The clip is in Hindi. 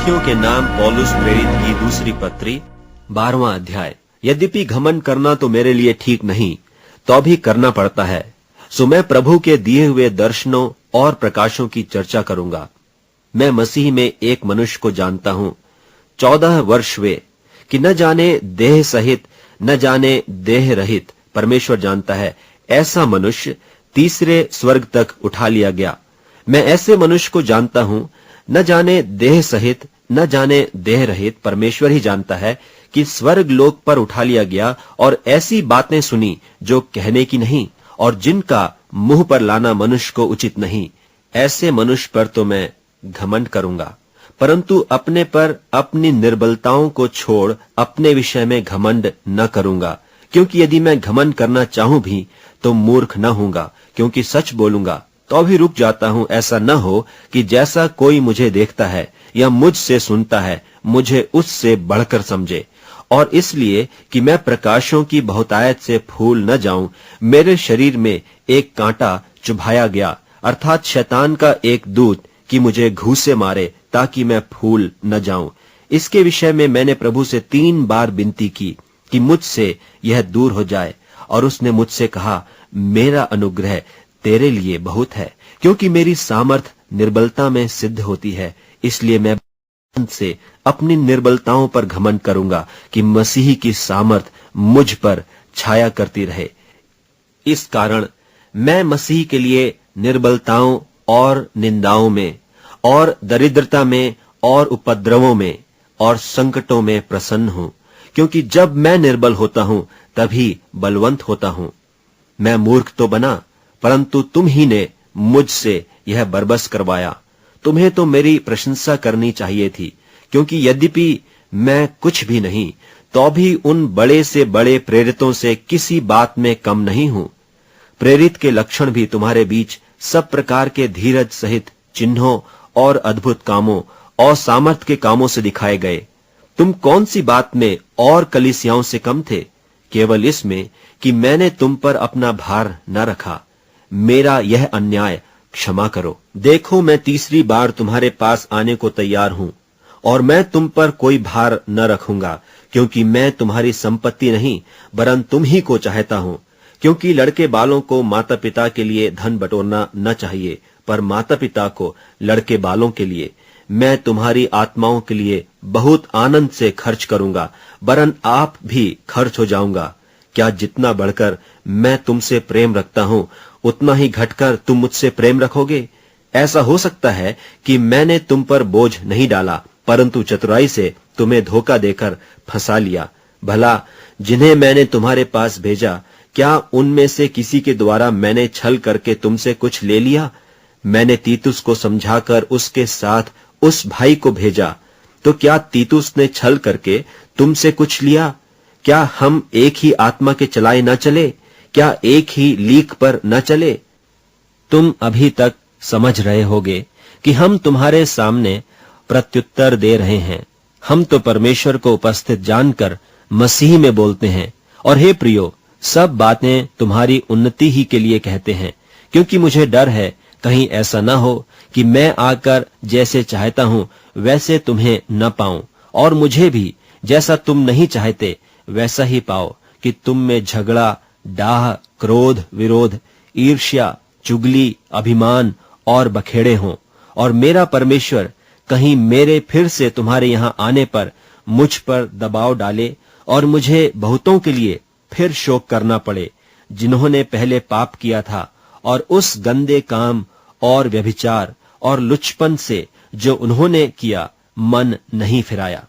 कुरिन्थियों के नाम पौलुस प्रेरित की दूसरी पत्री 12वां अध्याय। यद्यपि घमंड करना तो मेरे लिए ठीक नहीं, तो भी करना पड़ता है। सो मैं प्रभु के दिए हुए दर्शनों और प्रकाशों की चर्चा करूंगा। मैं मसीह में एक मनुष्य को जानता हूं, 14 वर्ष वे, कि न जाने देह सहित न जाने देह रहित परमेश्वर जानता है, ऐसा मनुष्य तीसरे स्वर्ग तक उठा लिया गया। मैं ऐसे मनुष्य को जानता हूं, न जाने देह सहित न जाने देह रहित परमेश्वर ही जानता है, कि स्वर्ग लोक पर उठा लिया गया, और ऐसी बातें सुनी जो कहने की नहीं और जिनका मुंह पर लाना मनुष्य को उचित नहीं। ऐसे मनुष्य पर तो मैं घमंड करूंगा, परंतु अपने पर अपनी निर्बलताओं को छोड़ अपने विषय में घमंड न करूंगा। क्योंकि यदि मैं घमंड करना चाहूं भी तो मूर्ख न होऊंगा, क्योंकि सच बोलूंगा। तो भी रुक जाता हूं, ऐसा न हो कि जैसा कोई मुझे देखता है या मुझसे सुनता है, मुझे उससे बढ़कर समझे। और इसलिए कि मैं प्रकाशों की बहुतायत से फूल न जाऊं, मेरे शरीर में एक कांटा चुभाया गया, अर्थात शैतान का एक दूत, कि मुझे घूसे मारे ताकि मैं फूल न जाऊं। इसके विषय में मैंने प्रभु से 3 बार विनती की कि मुझसे यह दूर हो जाए, और उसने मुझसे कहा, मेरा अनुग्रह तेरे लिए बहुत है, क्योंकि मेरी सामर्थ निर्बलता में सिद्ध होती है। इसलिए मैं से अपनी निर्बलताओं पर घमंड करूंगा, कि मसीह की सामर्थ मुझ पर छाया करती रहे। इस कारण मैं मसीह के लिए निर्बलताओं और निंदाओं में और दरिद्रता में और उपद्रवों में और संकटों में प्रसन्न हूं, क्योंकि जब मैं निर्बल होता हूं तभी बलवंत होता हूं। मैं मूर्ख तो बना, परंतु तुम ही ने मुझसे यह बरबस करवाया। तुम्हें तो मेरी प्रशंसा करनी चाहिए थी, क्योंकि यद्यपि मैं कुछ भी नहीं, तो भी उन बड़े से बड़े प्रेरितों से किसी बात में कम नहीं हूं। प्रेरित के लक्षण भी तुम्हारे बीच सब प्रकार के धीरज सहित चिन्हों और अद्भुत कामों और सामर्थ के कामों से दिखाए गए। तुम कौन सी बात में और कलीसियाओं से कम थे? केवल इसमें कि मैंने तुम पर अपना भार न रखा। मेरा यह अन्याय क्षमा करो। देखो, मैं तीसरी बार तुम्हारे पास आने को तैयार हूं, और मैं तुम पर कोई भार न रखूंगा, क्योंकि मैं तुम्हारी संपत्ति नहीं, वरन तुम ही को चाहता हूं। क्योंकि लड़के बालों को माता पिता के लिए धन बटोरना न चाहिए, पर माता पिता को लड़के बालों के लिए। मैं तुम्हारी आत्माओं के लिए बहुत आनंद से खर्च करूंगा, वरन आप भी खर्च हो जाऊंगा। क्या जितना बढ़कर मैं तुमसे प्रेम रखता हूं, उतना ही घटकर तुम मुझसे प्रेम रखोगे? ऐसा हो सकता है कि मैंने तुम पर बोझ नहीं डाला, परंतु चतुराई से तुम्हें धोखा देकर फंसा लिया। भला जिन्हें मैंने तुम्हारे पास भेजा, क्या उनमें से किसी के द्वारा मैंने छल करके तुमसे कुछ ले लिया? मैंने तीतुस को समझाकर उसके साथ उस भाई को भेजा, तो क्या तीतुस ने छल करके तुमसे कुछ लिया? क्या हम एक ही आत्मा के चलाए न चले? क्या एक ही लीक पर न चले? तुम अभी तक समझ रहे होगे कि हम तुम्हारे सामने प्रत्युत्तर दे रहे हैं। हम तो परमेश्वर को उपस्थित जानकर मसीह में बोलते हैं। और हे प्रियो, सब बातें तुम्हारी उन्नति ही के लिए कहते हैं, क्योंकि मुझे डर है कहीं ऐसा न हो कि मैं आकर जैसे चाहता हूं वैसे तुम्हें न पाऊं, और मुझे भी जैसा तुम नहीं चाहते वैसा ही पाओ, कि तुम में झगड़ा, डाह, क्रोध, विरोध, ईर्ष्या, चुगली, अभिमान और बखेड़े हों। और मेरा परमेश्वर कहीं मेरे फिर से तुम्हारे यहां आने पर मुझ पर दबाव डाले, और मुझे बहुतों के लिए फिर शोक करना पड़े, जिन्होंने पहले पाप किया था, और उस गंदे काम और व्यभिचार और लुचपन से जो उन्होंने किया मन नहीं फिराया।